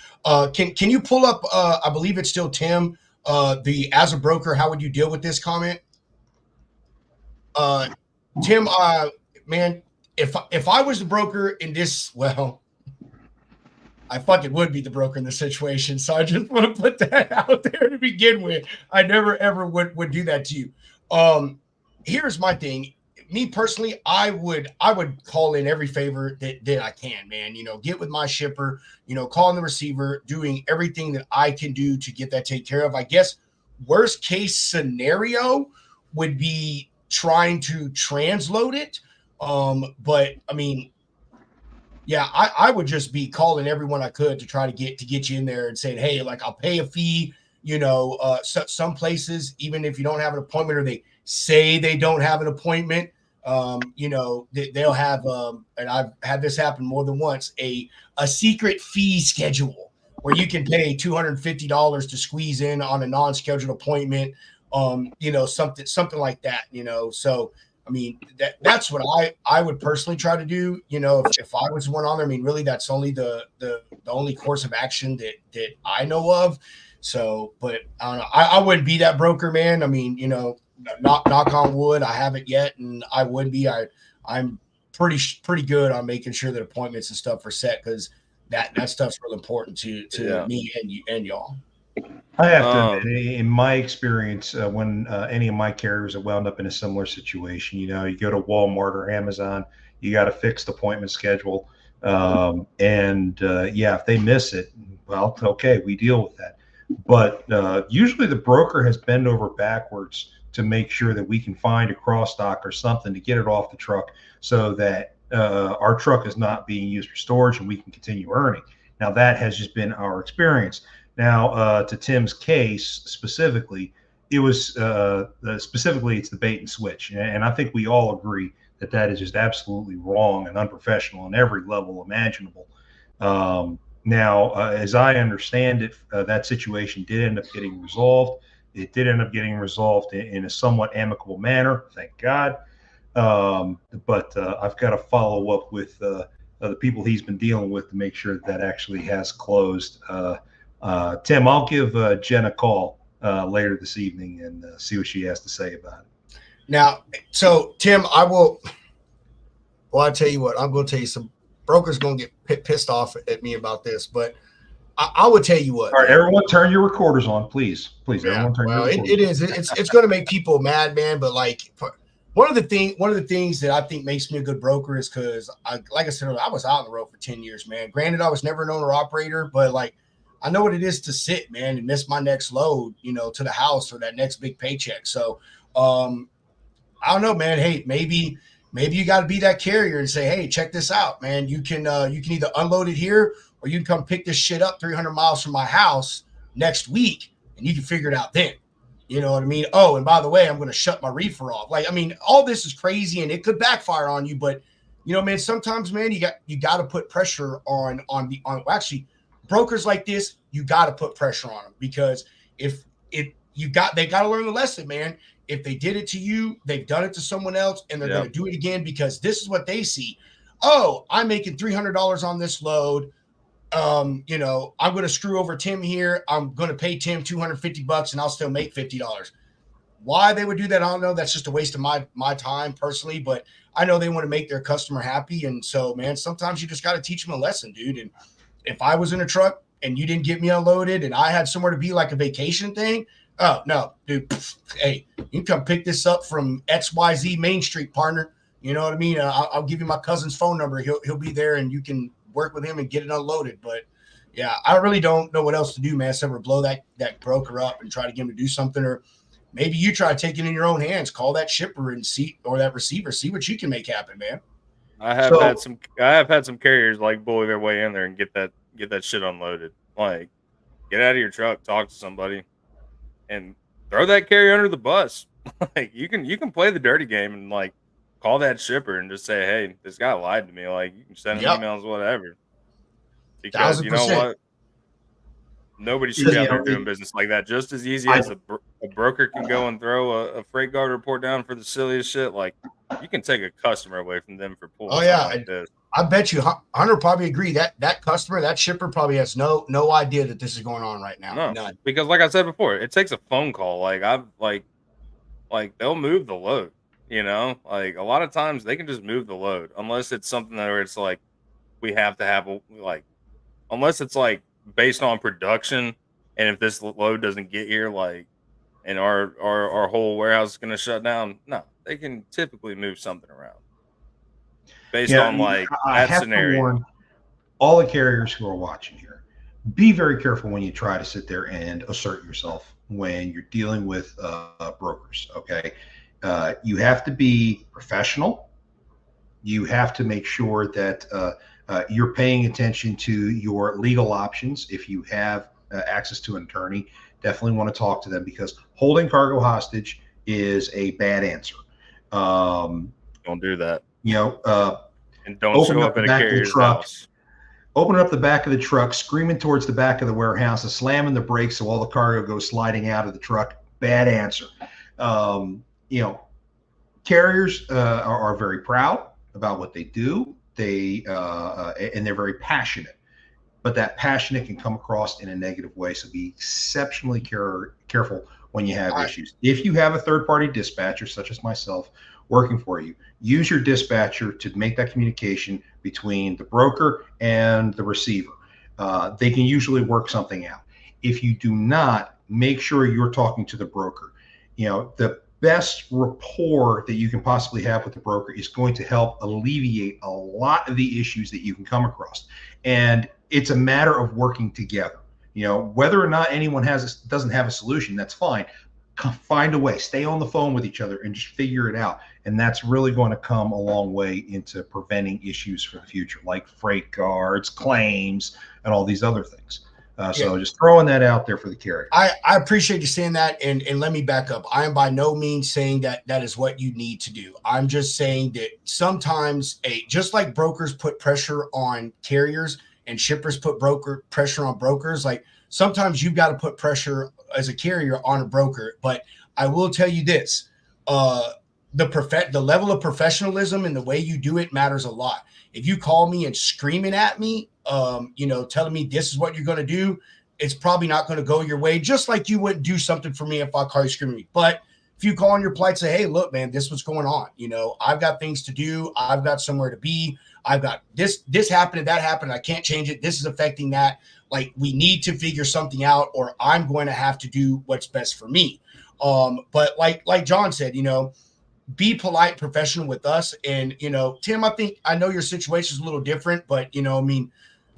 Can you pull up? I believe it's still Tim. The as a broker, how would you deal with this comment? Tim, man, if I was the broker in this, well, I fucking would be the broker in this situation. So I just want to put that out there to begin with. I never ever would do that to you. Here's my thing. Me personally, I would call in every favor that I can, man. You know, get with my shipper, you know, calling the receiver, doing everything that I can do to get that taken care of. I guess worst case scenario would be trying to transload it. But I mean, yeah, I would just be calling everyone I could to try to get you in there and saying, hey, like, I'll pay a fee. You know, some places, even if you don't have an appointment or they say they don't have an appointment, you know, they'll have, and I've had this happen more than once, a secret fee schedule where you can pay $250 to squeeze in on a non-scheduled appointment, you know, something like that, you know. So I mean, that's what I would personally try to do. You know, if I was one on there, I mean, really, that's only the only course of action that I know of. So, but I don't know. I wouldn't be that broker, man. I mean, you know, knock on wood, I haven't yet, and I would be. I'm pretty good on making sure that appointments and stuff are set, because that stuff's real important to me and y'all. I have to admit, in my experience, when any of my carriers have wound up in a similar situation, you know, you go to Walmart or Amazon, you got a fixed appointment schedule. And if they miss it, well, okay, we deal with that. But usually the broker has bent over backwards to make sure that we can find a cross dock or something to get it off the truck so that our truck is not being used for storage and we can continue earning. Now, that has just been our experience. Now, to Tim's case specifically, it was specifically it's the bait and switch, and I think we all agree that is just absolutely wrong and unprofessional on every level imaginable. Now, as I understand it, that situation did end up getting resolved. It did end up getting resolved in a somewhat amicable manner, thank God. But I've got to follow up with the people he's been dealing with to make sure that actually has closed. Tim, I'll give Jen a call later this evening and see what she has to say about it. Now, so Tim, I'll tell you what, I'm going to tell you some brokers going to get pissed off at me about this, but I would tell you what. All right, everyone, turn your recorders on, please. Please, yeah, everyone, turn your recorders it is. It's going to make people mad, man. But like, one of the things that I think makes me a good broker is because, like I said, I was out on the road for 10 years, man. Granted, I was never an owner operator, but like, I know what it is to sit, man, and miss my next load, to the house or that next big paycheck. So, I don't know, man. Hey, maybe you got to be that carrier and say, hey, check this out, man. You can either unload it here, or you can come pick this shit up 300 miles from my house next week, and you can figure it out then. You know what I mean? Oh, and by the way, I'm going to shut my reefer off. Like, I mean, all this is crazy, and it could backfire on you. But man, sometimes, man, you got to put pressure on actually brokers like this. You got to put pressure on them, because they got to learn the lesson, man. If they did it to you, they've done it to someone else, and they're going to do it again, because this is what they see. Oh, I'm making $300 on this load. I'm going to screw over Tim here. I'm going to pay Tim $250 and I'll still make $50. Why they would do that, I don't know. That's just a waste of my time personally, but I know they want to make their customer happy. And so, man, sometimes you just got to teach them a lesson, dude. And if I was in a truck and you didn't get me unloaded and I had somewhere to be, like a vacation thing, oh no, dude. Hey, you can come pick this up from XYZ Main Street, partner. You know what I mean? I'll give you my cousin's phone number. He'll be there, and you can work with him and get it unloaded. But yeah, I really don't know what else to do, man. Except for blow that broker up and try to get him to do something, or maybe you try to take it in your own hands. Call that shipper and or that receiver, see what you can make happen, man. I have had some carriers like bully their way in there and get that shit unloaded. Like, get out of your truck, talk to somebody, and throw that carrier under the bus. Like, you can play the dirty game and like call that shipper and just say, hey, this guy lied to me. Like, you can send him emails, whatever. Because 1,000%. you know what? Nobody should be out there doing business like that. Just as easy as a broker can go and throw a freight guard report down for the silliest shit. Like, you can take a customer away from them for pulling. Oh yeah, like this. I bet you Hunter probably agree that customer, that shipper probably has no idea that this is going on right now. No, none. Because like I said before, it takes a phone call. Like they'll move the load. Like a lot of times they can just move the load, unless it's something where it's like we have to have unless it's like based on production, and if this load doesn't get here, like, and our whole warehouse is going to shut down. No, they can typically move something around based on like that scenario. To warn all the carriers who are watching here, be very careful when you try to sit there and assert yourself when you're dealing with brokers. Okay. You have to be professional. You have to make sure that you're paying attention to your legal options. If you have access to an attorney, definitely want to talk to them, because holding cargo hostage is a bad answer. Don't do that. And don't show up at a carrier's house. Opening up the back of the truck, screaming towards the back of the warehouse, and slamming the brakes so all the cargo goes sliding out of the truck. Bad answer. Carriers are very proud about what they do. And they're very passionate, but that passionate can come across in a negative way. So be exceptionally careful when you have issues. If you have a third-party dispatcher, such as myself, working for you, use your dispatcher to make that communication between the broker and the receiver. They can usually work something out. If you do not, make sure you're talking to the broker. The best rapport that you can possibly have with the broker is going to help alleviate a lot of the issues that you can come across. And it's a matter of working together. Whether or not anyone doesn't have a solution, that's fine. Find a way, stay on the phone with each other and just figure it out. And that's really going to come a long way into preventing issues for the future, like freight guards, claims, and all these other things. So just throwing that out there for the carrier. I appreciate you saying that. And let me back up. I am by no means saying that is what you need to do. I'm just saying that sometimes, just like brokers put pressure on carriers and shippers put pressure on brokers, like sometimes you've got to put pressure as a carrier on a broker. But I will tell you this, the level of professionalism and the way you do it matters a lot. If you call me and screaming at me, telling me this is what you're going to do, it's probably not going to go your way. Just like you wouldn't do something for me if I call you screaming at me. But if you call on your plight, say, hey, look, man, this is what's going on. I've got things to do. I've got somewhere to be. I've got this happened and that happened. I can't change it. This is affecting that. Like, we need to figure something out, or I'm going to have to do what's best for me. But like John said, be polite, professional with us. And, Tim, I know your situation is a little different, but,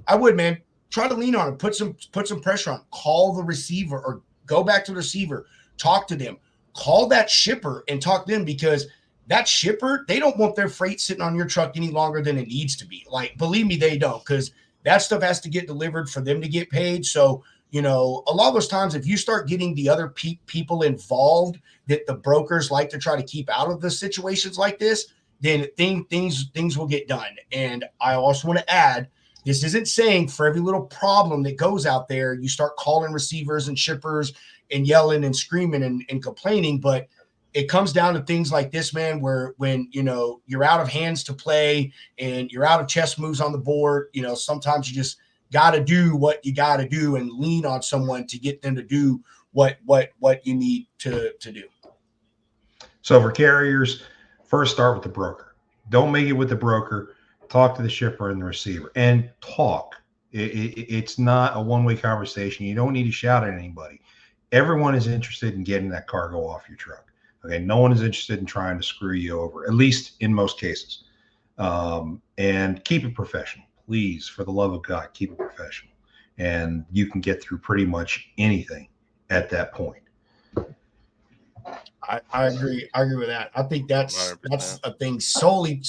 I would, man, try to lean on it, put some pressure on, call the receiver or go back to the receiver, talk to them, call that shipper and talk to them, because that shipper, they don't want their freight sitting on your truck any longer than it needs to be. Like, believe me, they don't, because that stuff has to get delivered for them to get paid. So, a lot of those times, if you start getting the other people involved that the brokers like to try to keep out of the situations like this, then things will get done. And I also want to add, this isn't saying for every little problem that goes out there, you start calling receivers and shippers and yelling and screaming and complaining. But it comes down to things like this, man, where when, you're out of hands to play and you're out of chess moves on the board, sometimes you just got to do what you got to do and lean on someone to get them to do what you need to do. So for carriers, first start with the broker. Don't make it with the broker. Talk to the shipper and the receiver and talk. It's not a one-way conversation. You don't need to shout at anybody. Everyone is interested in getting that cargo off your truck. Okay. No one is interested in trying to screw you over, at least in most cases. And keep it professional. Please, for the love of God, keep it professional. And you can get through pretty much anything at that point. I agree. I agree with that. I think that's 100%. a thing sorely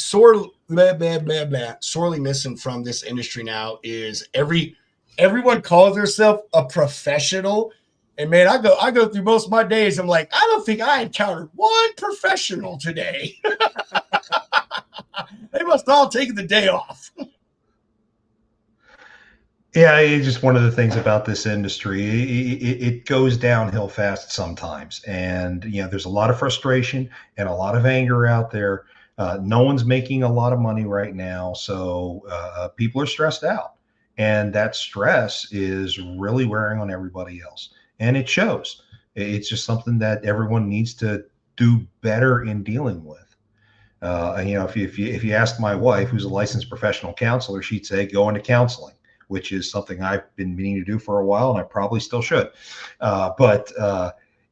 missing from this industry now is everyone calls themselves a professional. And man, I go through most of my days. I'm like, I don't think I encountered one professional today. They must all take the day off. Yeah, it's just one of the things about this industry. It goes downhill fast sometimes. And, there's a lot of frustration and a lot of anger out there. No one's making a lot of money right now. So people are stressed out. And that stress is really wearing on everybody else. And it shows. It's just something that everyone needs to do better in dealing with. And, if you ask my wife, who's a licensed professional counselor, she'd say go into counseling, which is something I've been meaning to do for a while, and I probably still should. But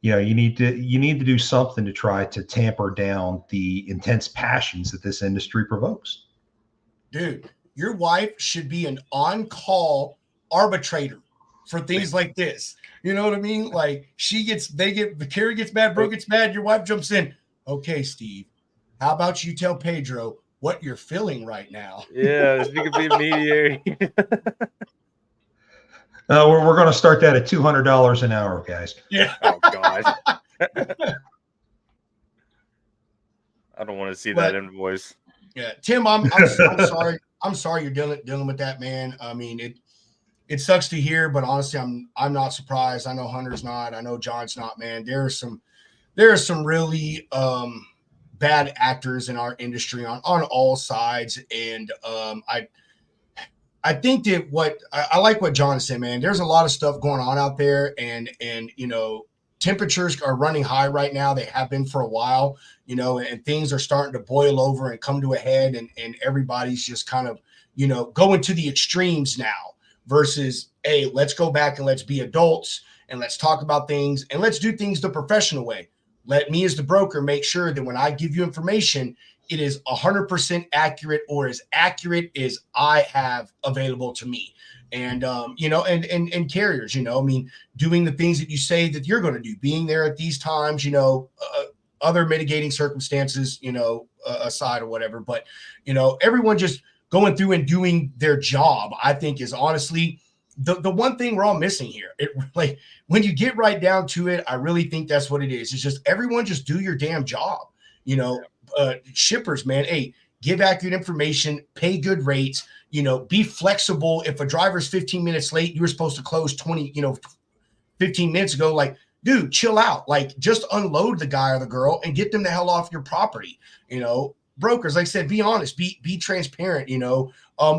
you need to do something to try to tamper down the intense passions that this industry provokes. Dude, your wife should be an on-call arbitrator for things like this. You know what I mean? Like, the carrier gets mad, bro gets mad, your wife jumps in. Okay, Steve, how about you tell Pedro what you're feeling right now? Yeah, she could be a mediator. We're going to start that at $200 an hour, guys. Yeah. Oh God. I don't want to see that invoice. Yeah, Tim, I'm sorry. I'm sorry you're dealing with that, man. I mean, it sucks to hear, but honestly, I'm not surprised. I know Hunter's not. I know John's not, man. There are some really bad actors in our industry on all sides. And I think that I like what John said, man. There's a lot of stuff going on out there, and temperatures are running high right now. They have been for a while, and things are starting to boil over and come to a head, and everybody's just kind of, going to the extremes now versus, hey, let's go back and let's be adults and let's talk about things and let's do things the professional way. Let me as the broker make sure that when I give you information, it is 100% accurate, or as accurate as I have available to me. And, and carriers, doing the things that you say that you're going to do, being there at these times, other mitigating circumstances, aside or whatever. But, everyone just going through and doing their job, I think, is honestly the one thing we're all missing here. It, like, when you get right down to it, I really think that's what it is. It's just everyone just do your damn job. Shippers, man, hey, give accurate information, pay good rates, be flexible. If a driver's 15 minutes late, you were supposed to close 15 minutes ago, like, dude, chill out. Like, just unload the guy or the girl and get them the hell off your property. Brokers, like I said, be honest, be transparent,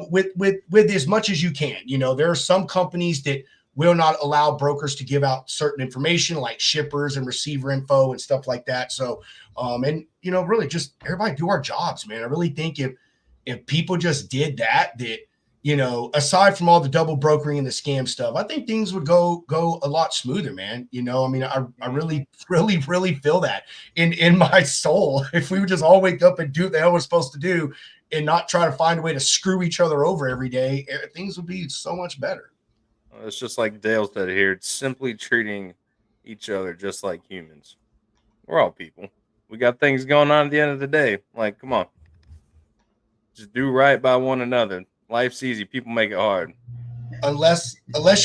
with as much as you can. There are some companies that will not allow brokers to give out certain information like shippers and receiver info and stuff like that. So, really just everybody do our jobs, man. I really think if people just did that, aside from all the double brokering and the scam stuff, I think things would go a lot smoother, man. I really, really, really feel that in my soul. If we would just all wake up and do what the hell we're supposed to do and not try to find a way to screw each other over every day, things would be so much better. It's just like Dale said here. It's simply treating each other just like humans. We're all people. We got things going on at the end of the day. Like, come on. Just do right by one another. Life's easy. People make it hard. Unless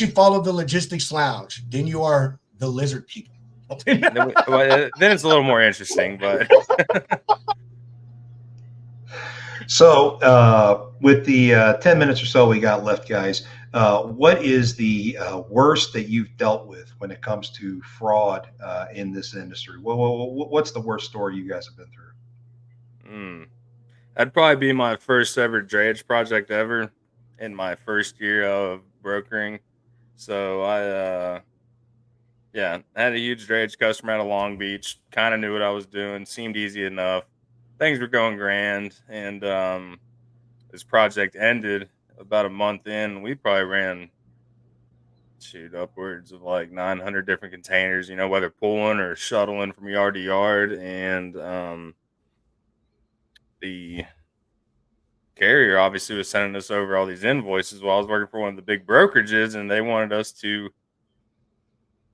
you follow the logistics lounge, then you are the lizard people. then it's a little more interesting, but So with the 10 minutes or so we got left, guys, what is the worst that you've dealt with when it comes to fraud in this industry? What's the worst story you guys have been through? That'd probably be my first ever drayage project ever in my first year of brokering. So I had a huge drayage customer out of Long Beach, kind of knew what I was doing, seemed easy enough. Things were going grand, and this project ended about a month in. We probably ran upwards of like 900 different containers, whether pulling or shuttling from yard to yard. And the carrier obviously was sending us over all these invoices while I was working for one of the big brokerages, and they wanted us to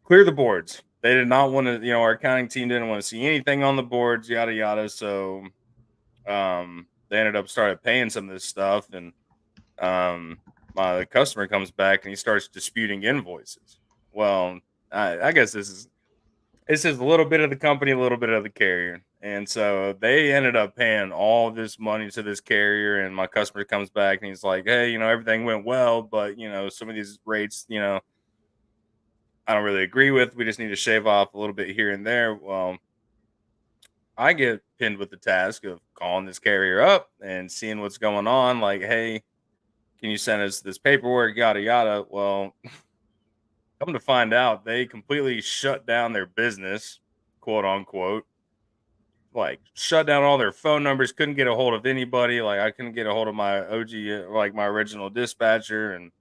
clear the boards. They did not want to, our accounting team didn't want to see anything on the boards, yada, yada. So they ended up started paying some of this stuff. And my customer comes back and he starts disputing invoices. Well, I guess this is a little bit of the company, a little bit of the carrier. And so they ended up paying all this money to this carrier. And my customer comes back and he's like, hey, everything went well, but, some of these rates, I don't really agree with. We just need to shave off a little bit here and there. Well, I get pinned with the task of calling this carrier up and seeing what's going on. Like, hey, can you send us this paperwork, yada, yada. Well, come to find out, they completely shut down their business, quote unquote. Like, shut down all their phone numbers, couldn't get a hold of anybody. Like, I couldn't get a hold of my OG, like my original dispatcher. And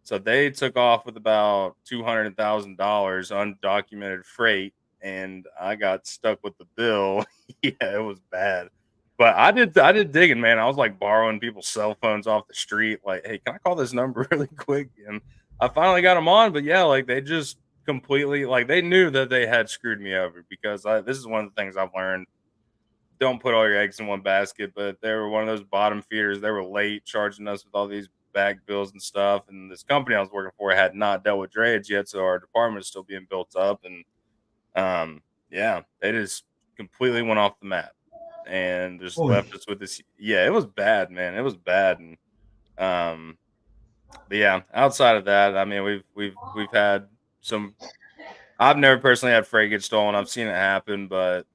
so they took off with about $200,000 undocumented freight, and I got stuck with the bill. Yeah, it was bad. But I did digging, man. I was like borrowing people's cell phones off the street. Like, hey, can I call this number really quick? And I finally got them on. But yeah, like they just completely, like they knew that they had screwed me over, because this is one of the things I've learned. Don't put all your eggs in one basket. But they were one of those bottom feeders. They were late charging us with all these back bills and stuff. And this company I was working for had not dealt with drayage yet, so our department is still being built up. And they just completely went off the map and just left us with this. Yeah, it was bad, man. It was bad. And but yeah, outside of that, I mean, we've had some. I've never personally had freight get stolen. I've seen it happen, but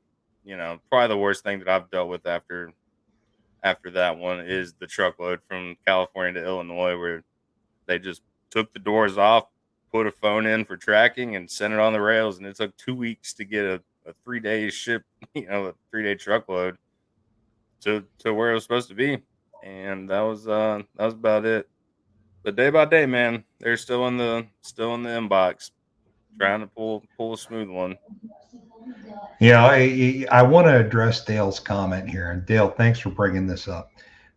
probably the worst thing that I've dealt with after that one is the truckload from California to Illinois, where they just took the doors off, put a phone in for tracking, and sent it on the rails. And it took 2 weeks to get a 3-day ship, a 3-day truckload to where it was supposed to be. And that was about it. But day by day, man, they're still in the inbox, trying to pull a smooth one. Yeah, I want to address Dale's comment here. And Dale, thanks for bringing this up.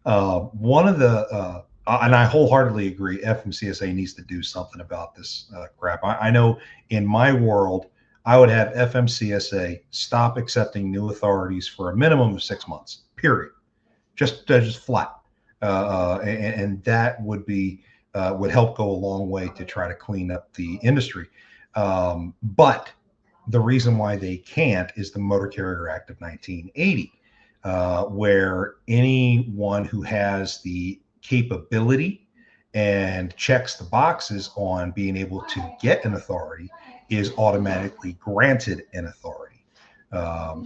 One of the, and I wholeheartedly agree, FMCSA needs to do something about this crap. I know in my world, I would have FMCSA stop accepting new authorities for a minimum of 6 months, period. Just flat. And that would help go a long way to try to clean up the industry. But the reason why they can't is the Motor Carrier Act of 1980, where anyone who has the capability and checks the boxes on being able to get an authority is automatically granted an authority.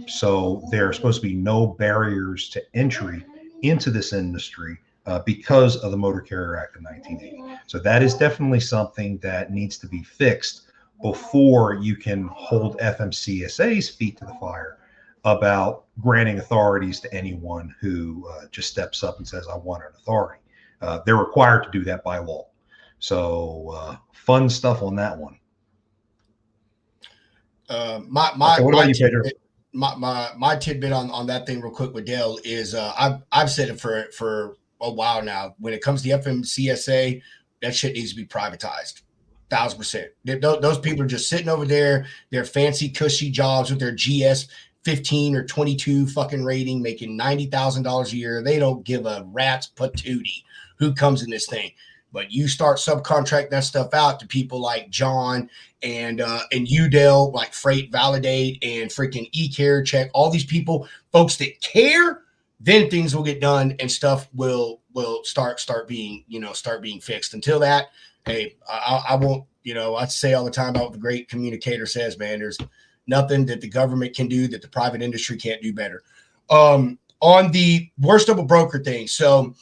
So there are supposed to be no barriers to entry into this industry because of the Motor Carrier Act of 1980. So that is definitely something that needs to be fixed before you can hold FMCSA's feet to the fire about granting authorities to anyone who just steps up and says, I want an authority. They're required to do that by law. So fun stuff on that one. What about you, Pedro? My tidbit on that thing real quick with Dale is I've said it for a while now. When it comes to FMCSA, that shit needs to be privatized. 1,000%. Those people are just sitting over there, their fancy cushy jobs with their GS 15 or 22 fucking rating, making $90,000 a year. They don't give a rat's patootie who comes in this thing. But you start subcontract that stuff out to people like John and Udell, like Freight Validate and freaking eCare Check, all these people, folks that care, then things will get done and stuff will start being fixed. Until that, hey, I won't, I say all the time about what the great communicator says, man, there's nothing that the government can do that the private industry can't do better. On the worst double broker thing. So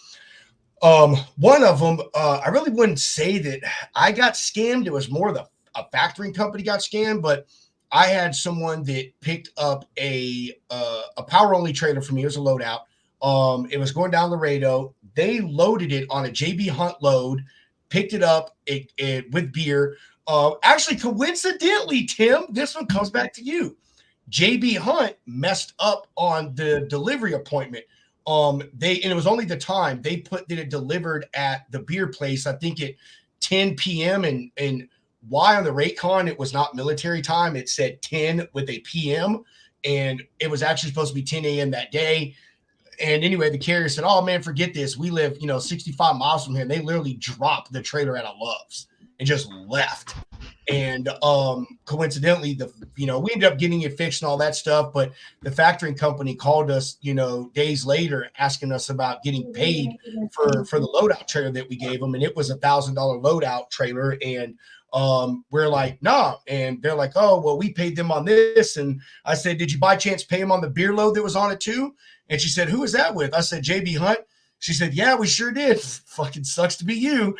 one of them, I really wouldn't say that I got scammed. It was more a factoring company got scammed, but I had someone that picked up a power only trailer for me. It was a loadout. It was going down Laredo. They loaded it on a JB Hunt load, picked it up with beer. Actually, coincidentally, Tim, this one comes back to you. JB Hunt messed up on the delivery appointment. And it was only the time they put that it delivered at the beer place, I think at 10 p.m. and why on the Raycon it was not military time. It said 10 with a PM, and it was actually supposed to be 10 a.m. that day. And anyway, the carrier said, "Oh man, forget this. We live, 65 miles from here." And they literally dropped the trailer out of Love's and just left. And coincidentally, we ended up getting it fixed and all that stuff. But the factoring company called us, days later, asking us about getting paid for the loadout trailer that we gave them, and it was $1,000 loadout trailer. And we're like, nah. And they're like, "Oh, well, we paid them on this." And I said, "Did you by chance pay them on the beer load that was on it too?" And she said, "Who is that with?" I said, "JB Hunt." She said, "Yeah, we sure did." Fucking sucks to be you.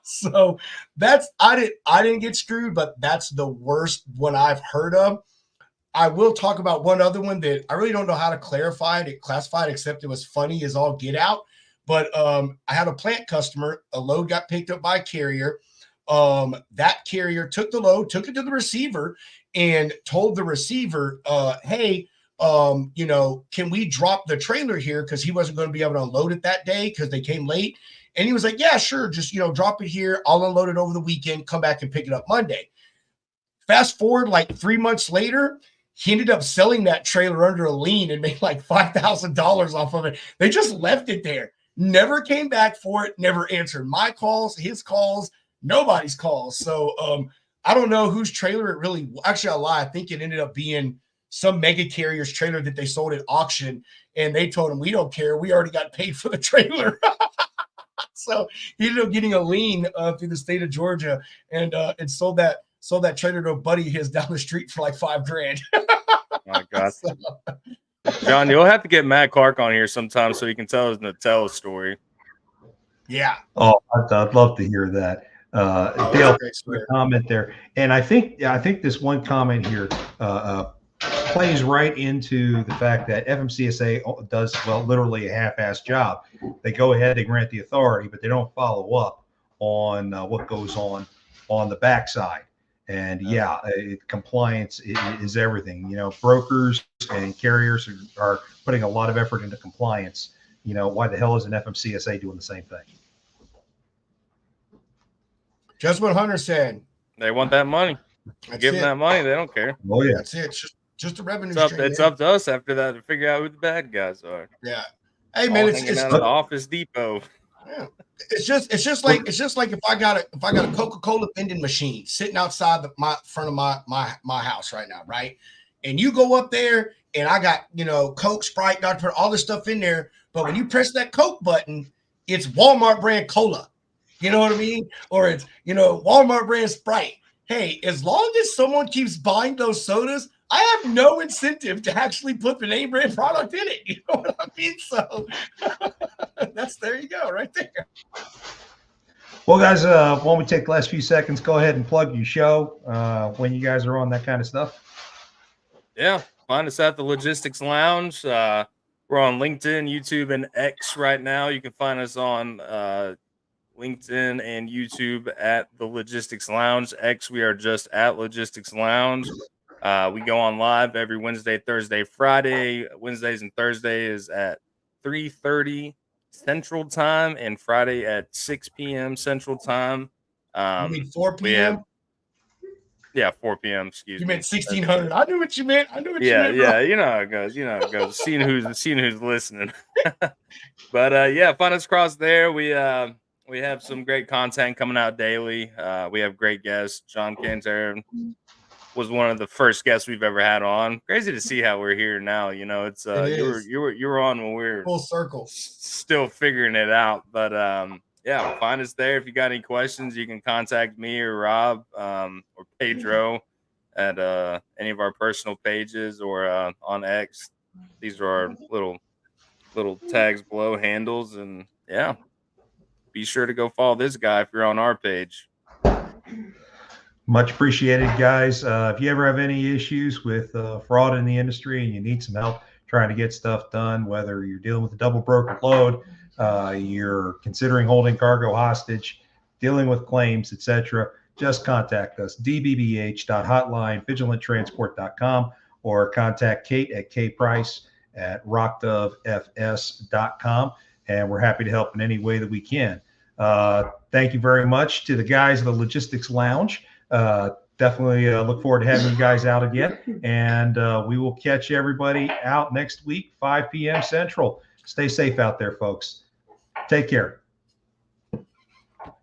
So I didn't get screwed, but that's the worst one I've heard of. I will talk about one other one that I really don't know how to classify it, except it was funny as all get out. But I had a plant customer, a load got picked up by a carrier. That carrier took the load, took it to the receiver, and told the receiver, "Hey, can we drop the trailer here?" Because he wasn't going to be able to unload it that day because they came late. And he was like, "Yeah, sure. Just, drop it here. I'll unload it over the weekend, come back and pick it up Monday." Fast forward like 3 months later, he ended up selling that trailer under a lien and made like $5,000 off of it. They just left it there. Never came back for it. Never answered my calls, his calls, nobody's calls. So I don't know whose trailer it really – actually, I lie. I think it ended up being some mega carrier's trailer that they sold at auction. And they told him, "We don't care. We already got paid for the trailer." So he ended up getting a lien through the state of Georgia and sold that trailer to a buddy of his down the street for like $5,000. My God. John, you'll have to get Matt Clark on here sometime so he can tell a story. Yeah. Oh, I'd love to hear that. Dale, comment there. And I think this one comment here plays right into the fact that FMCSA does, literally a half-assed job. They go ahead, they grant the authority, but they don't follow up on what goes on the backside. And compliance is everything. Brokers and carriers are putting a lot of effort into compliance. Why the hell isn't FMCSA doing the same thing? Just what Hunter said. They want that money. Give them that money. They don't care. Oh yeah, that's it. It's just a revenue stream. It's up to us after that to figure out who the bad guys are. Yeah. Hey man, it's out of the Office Depot. Yeah. It's just like if I got a Coca-Cola vending machine sitting outside front of my house right now, right? And you go up there and I got, Coke, Sprite, Dr. Pepper, all this stuff in there, but when you press that Coke button, it's Walmart brand cola. You know what I mean? Or it's, Walmart brand Sprite. hey, as long as someone keeps buying those sodas, I have no incentive to actually put the name brand product in it. You know what I mean? So there you go, right there. Well, guys, why don't we take the last few seconds? Go ahead and plug your show when you guys are on that kind of stuff. Yeah, find us at the Logistics Lounge. We're on LinkedIn, YouTube, and X right now. You can find us on LinkedIn and YouTube at the Logistics Lounge. X, we are just at Logistics Lounge. We go on live every Wednesday, Thursday, Friday. Wednesdays and Thursdays at 3:30 Central Time, and Friday at 6 p.m. Central Time. You mean 4 p.m.? 4 p.m. Excuse you me. meant 1600. I knew what you meant. Yeah, bro. you know how it goes. You know how it goes. Seeing who's listening. But yeah, find us across there. We have some great content coming out daily. We have great guests. John Cantor was one of the first guests we've ever had on. Crazy to see how we're here now. You know, it's you were on when we were full circle, still figuring it out. But yeah, find us there. If you got any questions, you can contact me or Rob or Pedro at any of our personal pages or on X. These are our little tags below, handles, and yeah, be sure to go follow this guy if you're on our page. Much appreciated, guys. If you ever have any issues with fraud in the industry and you need some help trying to get stuff done, whether you're dealing with a double broker load, you're considering holding cargo hostage, dealing with claims, etc., just contact us, dbbh.hotline.vigilanttransport.com, or contact Kate at kprice@rockdovefs.com, and we're happy to help in any way that we can. Thank you very much to the guys of the Logistics Lounge. Definitely look forward to having you guys out again, and we will catch everybody out next week, 5 p.m. Central. Stay safe out there, folks. Take care.